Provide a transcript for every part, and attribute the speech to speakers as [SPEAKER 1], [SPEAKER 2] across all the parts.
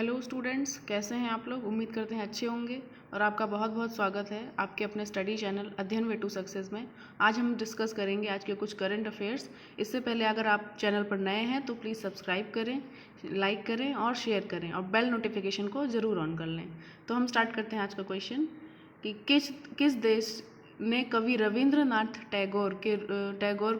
[SPEAKER 1] Hello students, कैसे हैं आप लोग। उम्मीद करते हैं अच्छे होंगे और आपका बहुत बहुत स्वागत है आपके अपने स्टडी चैनल अध्ययन वे टू सक्सेस में। आज हम डिस्कस करेंगे आज के कुछ करंट अफेयर्स। इससे पहले अगर आप चैनल पर नए हैं तो प्लीज़ सब्सक्राइब करें, लाइक करें और शेयर करें और बेल नोटिफिकेशन को ज़रूर ऑन कर लें। तो हम स्टार्ट करते हैं आज का क्वेश्चन कि किस देश ने कवि रविंद्रनाथ टैगोर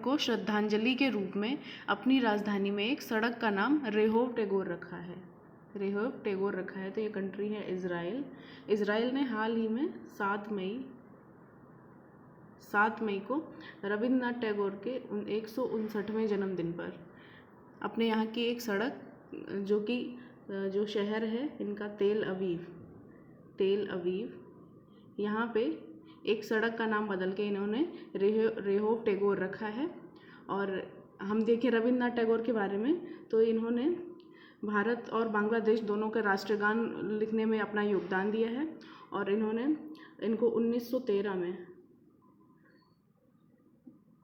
[SPEAKER 1] को श्रद्धांजलि के रूप में अपनी राजधानी में एक सड़क का नाम रेहोव टैगोर रखा है। रेहोव टैगोर रखा है। तो ये कंट्री है इज़राइल। इज़राइल ने हाल ही में 7 मई को रविंद्रनाथ टैगोर के 159वें जन्मदिन पर अपने यहाँ की एक सड़क जो शहर है इनका तेल अवीव, यहाँ पे एक सड़क का नाम बदल के इन्होंने रेहोव टैगोर रखा है। और हम देखें रविंद्रनाथ टैगोर के बारे में तो इन्होंने भारत और बांग्लादेश दोनों का राष्ट्रगान लिखने में अपना योगदान दिया है और इनको 1913 में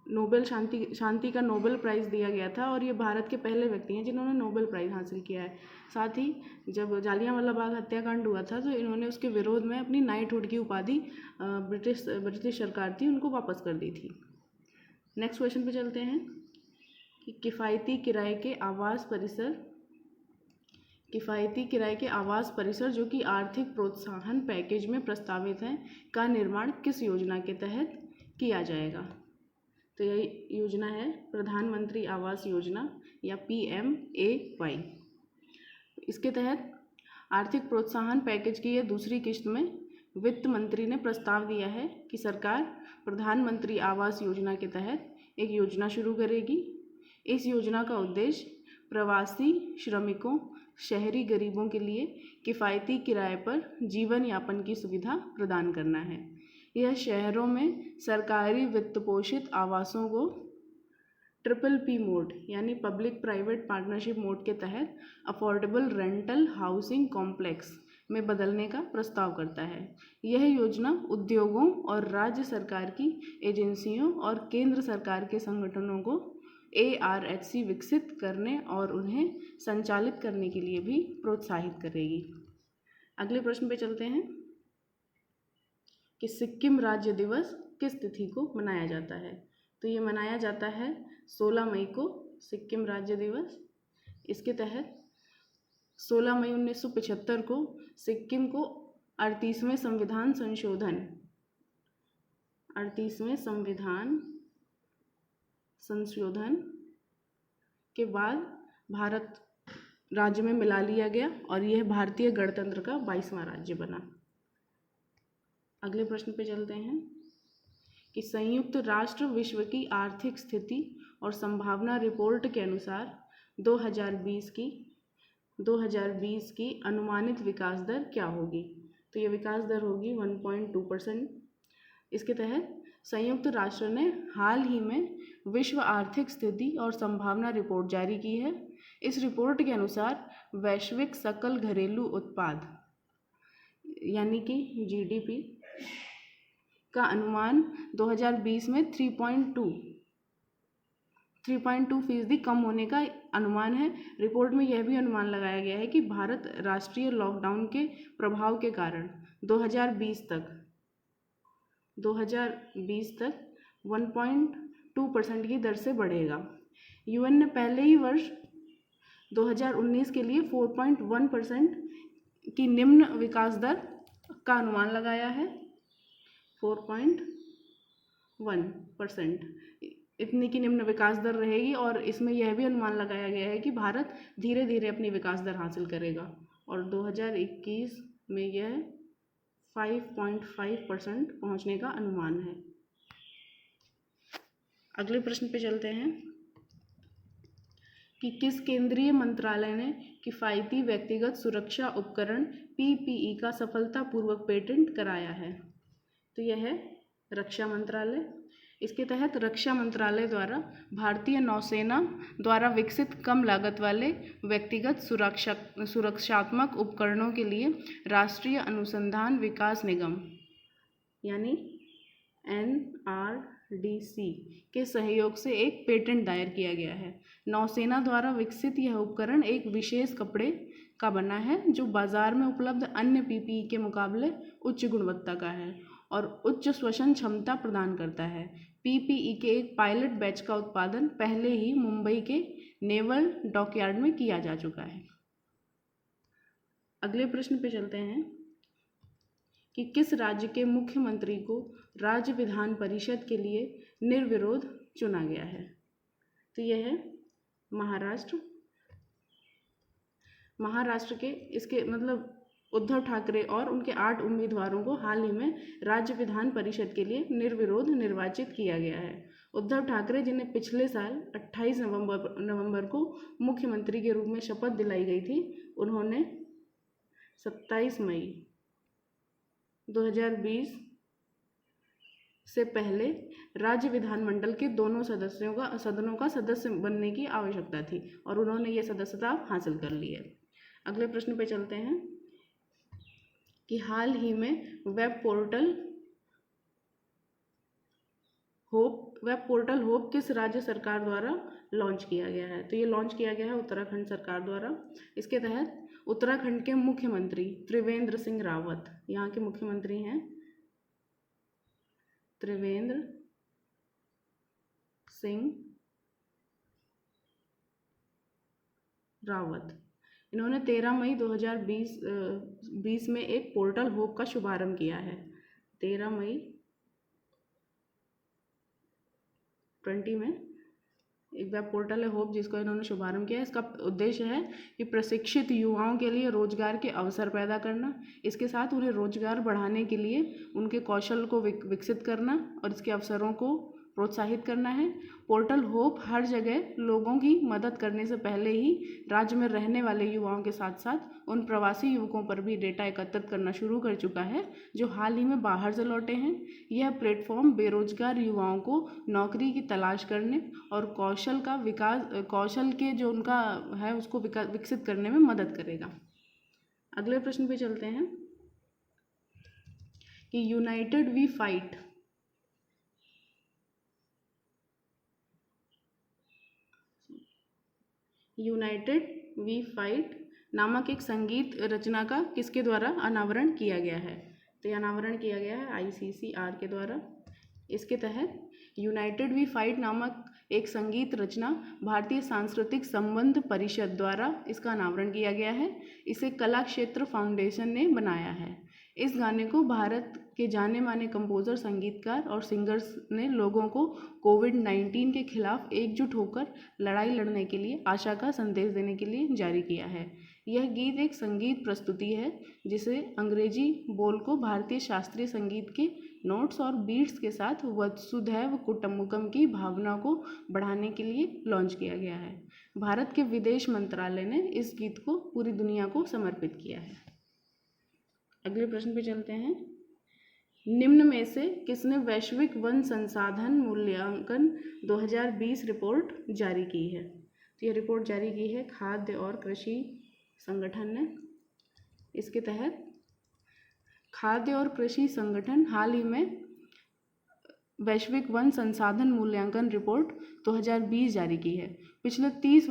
[SPEAKER 1] नोबेल शांति का नोबेल प्राइज़ दिया गया था और ये भारत के पहले व्यक्ति हैं जिन्होंने नोबेल प्राइज़ हासिल किया है। साथ ही जब जालियांवाला बाग हत्याकांड हुआ था तो इन्होंने उसके विरोध में अपनी नाइटहुड की उपाधि ब्रिटिश सरकार थी उनको वापस कर दी थी। नेक्स्ट क्वेश्चन पे चलते हैं कि किफ़ायती किराए के आवास परिसर जो कि आर्थिक प्रोत्साहन पैकेज में प्रस्तावित हैं का निर्माण किस योजना के तहत किया जाएगा। तो यह योजना है प्रधानमंत्री आवास योजना या PMAY। इसके तहत आर्थिक प्रोत्साहन पैकेज की यह दूसरी किश्त में वित्त मंत्री ने प्रस्ताव दिया है कि सरकार प्रधानमंत्री आवास योजना के तहत एक योजना शुरू करेगी। इस योजना का उद्देश्य प्रवासी श्रमिकों, शहरी गरीबों के लिए किफ़ायती किराए पर जीवन यापन की सुविधा प्रदान करना है। यह शहरों में सरकारी वित्त पोषित आवासों को PPP मोड यानी पब्लिक प्राइवेट पार्टनरशिप मोड के तहत अफोर्डेबल रेंटल हाउसिंग कॉम्प्लेक्स में बदलने का प्रस्ताव करता है। यह योजना उद्योगों और राज्य सरकार की एजेंसियों और केंद्र सरकार के संगठनों को ARHC विकसित करने और उन्हें संचालित करने के लिए भी प्रोत्साहित करेगी। अगले प्रश्न पे चलते हैं कि सिक्किम राज्य दिवस किस तिथि को मनाया जाता है। तो ये मनाया जाता है 16 मई को सिक्किम राज्य दिवस। इसके तहत 16 मई 1975 को सिक्किम को 38वें संविधान संशोधन के बाद भारत राज्य में मिला लिया गया और यह भारतीय गणतंत्र का 22वां राज्य बना। अगले प्रश्न पे चलते हैं कि संयुक्त राष्ट्र विश्व की आर्थिक स्थिति और संभावना रिपोर्ट के अनुसार 2020 की अनुमानित विकास दर क्या होगी। तो ये विकास दर होगी 1.2%। इसके तहत संयुक्त राष्ट्र ने हाल ही में विश्व आर्थिक स्थिति और संभावना रिपोर्ट जारी की है। इस रिपोर्ट के अनुसार वैश्विक सकल घरेलू उत्पाद यानी कि GDP का अनुमान 2020 में 3.2% कम होने का अनुमान है। रिपोर्ट में यह भी अनुमान लगाया गया है कि भारत राष्ट्रीय लॉकडाउन के प्रभाव के कारण 2020 तक 1.2% की दर से बढ़ेगा। UN ने पहले ही वर्ष 2019 के लिए 4.1% की निम्न विकास दर का अनुमान लगाया है। 4.1% इतनी की निम्न विकास दर रहेगी और इसमें यह भी अनुमान लगाया गया है कि भारत धीरे धीरे अपनी विकास दर हासिल करेगा और 2021 में यह 5.5% पहुंचने का अनुमान है। अगले प्रश्न पे चलते हैं कि किस केंद्रीय मंत्रालय ने किफ़ायती व्यक्तिगत सुरक्षा उपकरण PPE का सफलतापूर्वक पेटेंट कराया है। तो यह है रक्षा मंत्रालय। इसके तहत रक्षा मंत्रालय द्वारा भारतीय नौसेना द्वारा विकसित कम लागत वाले व्यक्तिगत सुरक्षात्मक उपकरणों के लिए राष्ट्रीय अनुसंधान विकास निगम यानी NRDC के सहयोग से एक पेटेंट दायर किया गया है। नौसेना द्वारा विकसित यह उपकरण एक विशेष कपड़े का बना है जो बाजार में उपलब्ध अन्य पीपीई के मुकाबले उच्च गुणवत्ता का है और उच्च श्वसन क्षमता प्रदान करता है। पीपीई के एक पायलट बैच का उत्पादन पहले ही मुंबई के नेवल डॉकयार्ड में किया जा चुका है। अगले प्रश्न पे चलते हैं कि किस राज्य के मुख्यमंत्री को राज्य विधान परिषद के लिए निर्विरोध चुना गया है। तो यह है महाराष्ट्र। महाराष्ट्र के इसके मतलब उद्धव ठाकरे और उनके 8 उम्मीदवारों को हाल ही में राज्य विधान परिषद के लिए निर्विरोध निर्वाचित किया गया है। उद्धव ठाकरे जिन्हें पिछले साल 28 नवंबर को मुख्यमंत्री के रूप में शपथ दिलाई गई थी, उन्होंने 27 मई 2020 से पहले राज्य विधानमंडल के दोनों सदनों का सदस्य बनने की आवश्यकता थी और उन्होंने ये सदस्यता हासिल कर ली है। अगले प्रश्न पे चलते हैं कि हाल ही में वेब पोर्टल होप किस राज्य सरकार द्वारा लॉन्च किया गया है। तो ये लॉन्च किया गया है उत्तराखंड सरकार द्वारा। इसके तहत उत्तराखंड के मुख्यमंत्री त्रिवेंद्र सिंह रावत, यहाँ के मुख्यमंत्री हैं त्रिवेंद्र सिंह रावत, इन्होंने 13 मई 2020 में एक पोर्टल होप का शुभारंभ किया है। 13 मई 20 में एक वेब पोर्टल है होप जिसको इन्होंने शुभारंभ किया है। इसका उद्देश्य है कि प्रशिक्षित युवाओं के लिए रोजगार के अवसर पैदा करना, इसके साथ उन्हें रोजगार बढ़ाने के लिए उनके कौशल को विकसित करना और इसके अवसरों को प्रोत्साहित करना है। पोर्टल होप हर जगह लोगों की मदद करने से पहले ही राज्य में रहने वाले युवाओं के साथ साथ उन प्रवासी युवकों पर भी डेटा एकत्रित करना शुरू कर चुका है जो हाल ही में बाहर से लौटे हैं। यह प्लेटफॉर्म बेरोजगार युवाओं को नौकरी की तलाश करने और कौशल के जो उनका है उसको विकसित करने में मदद करेगा। अगले प्रश्न पे चलते हैं कि यूनाइटेड वी फाइट नामक एक संगीत रचना का किसके द्वारा अनावरण किया गया है। तो यह अनावरण किया गया है ICCR के द्वारा। इसके तहत यूनाइटेड वी फाइट नामक एक संगीत रचना भारतीय सांस्कृतिक संबंध परिषद द्वारा इसका अनावरण किया गया है। इसे कला क्षेत्र फाउंडेशन ने बनाया है। इस गाने को भारत के जाने माने कंपोजर, संगीतकार और सिंगर्स ने लोगों को कोविड-19 के खिलाफ एकजुट होकर लड़ाई लड़ने के लिए आशा का संदेश देने के लिए जारी किया है। यह गीत एक संगीत प्रस्तुति है जिसे अंग्रेजी बोल को भारतीय शास्त्रीय संगीत के नोट्स और बीट्स के साथ वसुधैव कुटुम्बकम की भावना को बढ़ाने के लिए लॉन्च किया गया है। भारत के विदेश मंत्रालय ने इस गीत को पूरी दुनिया को समर्पित किया है। अगले प्रश्न पे चलते हैं। निम्न में से किसने वैश्विक वन संसाधन मूल्यांकन 2020 रिपोर्ट जारी की है। तो यह रिपोर्ट जारी की है खाद्य और कृषि संगठन ने। इसके तहत खाद्य और कृषि संगठन हाल ही में वैश्विक वन संसाधन मूल्यांकन रिपोर्ट 2020 जारी की है। पिछले 30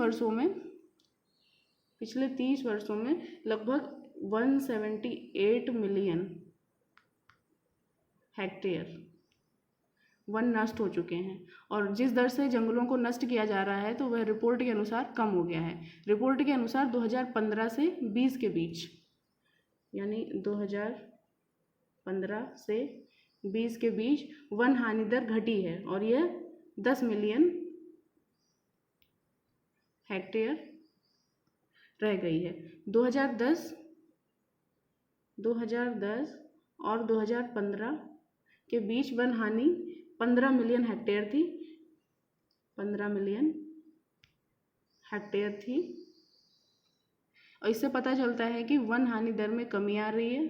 [SPEAKER 1] वर्षों में लगभग 178 मिलियन हेक्टेयर वन नष्ट हो चुके हैं और जिस दर से जंगलों को नष्ट किया जा रहा है तो वह रिपोर्ट के अनुसार कम हो गया है। रिपोर्ट के अनुसार 2015 से 20 के बीच, यानी 2015 से 20 के बीच वन हानि दर घटी है और यह 10 मिलियन हेक्टेयर रह गई है। 2010 और 2015 के बीच वन हानि 15 मिलियन हेक्टेयर थी। 15 मिलियन हेक्टेयर थी और इससे पता चलता है कि वन हानि दर में कमी आ रही है,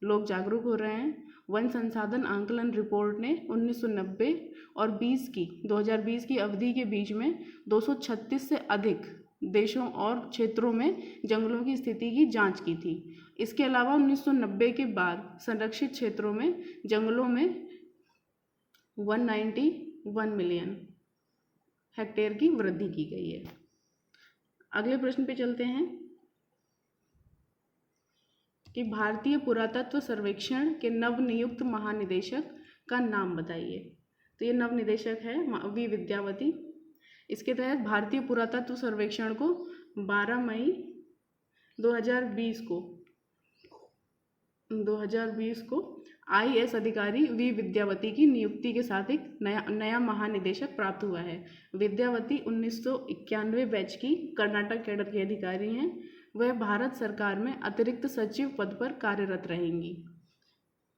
[SPEAKER 1] लोग जागरूक हो रहे हैं। वन संसाधन आंकलन रिपोर्ट ने 1990 और 2020 की अवधि के बीच में 236 से अधिक देशों और क्षेत्रों में जंगलों की स्थिति की जांच की थी। इसके अलावा 1990 के बाद संरक्षित क्षेत्रों में जंगलों में 191 मिलियन हेक्टेयर की वृद्धि की गई है। अगले प्रश्न पे चलते हैं कि भारतीय पुरातत्व सर्वेक्षण के नवनियुक्त महानिदेशक का नाम बताइए। तो ये नवनिदेशक है वी विद्यावती। इसके तहत भारतीय पुरातत्व सर्वेक्षण को 12 मई 2020 को IAS अधिकारी वी विद्यावती की नियुक्ति के साथ एक नया महानिदेशक प्राप्त हुआ है। विद्यावती 1991 बैच की कर्नाटक कैडर की अधिकारी हैं। वह भारत सरकार में अतिरिक्त सचिव पद पर कार्यरत रहेंगी।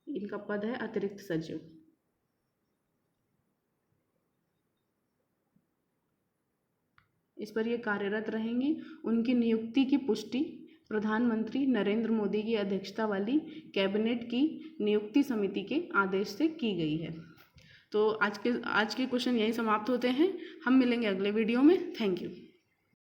[SPEAKER 1] इनका पद है अतिरिक्त सचिव। इस पर ये कार्यरत रहेंगी। उनकी नियुक्ति की पुष्टि प्रधानमंत्री नरेंद्र मोदी की अध्यक्षता वाली कैबिनेट की नियुक्ति समिति के आदेश से की गई है। तो आज के क्वेश्चन यहीं समाप्त होते हैं। हम मिलेंगे अगले वीडियो में। Thank you.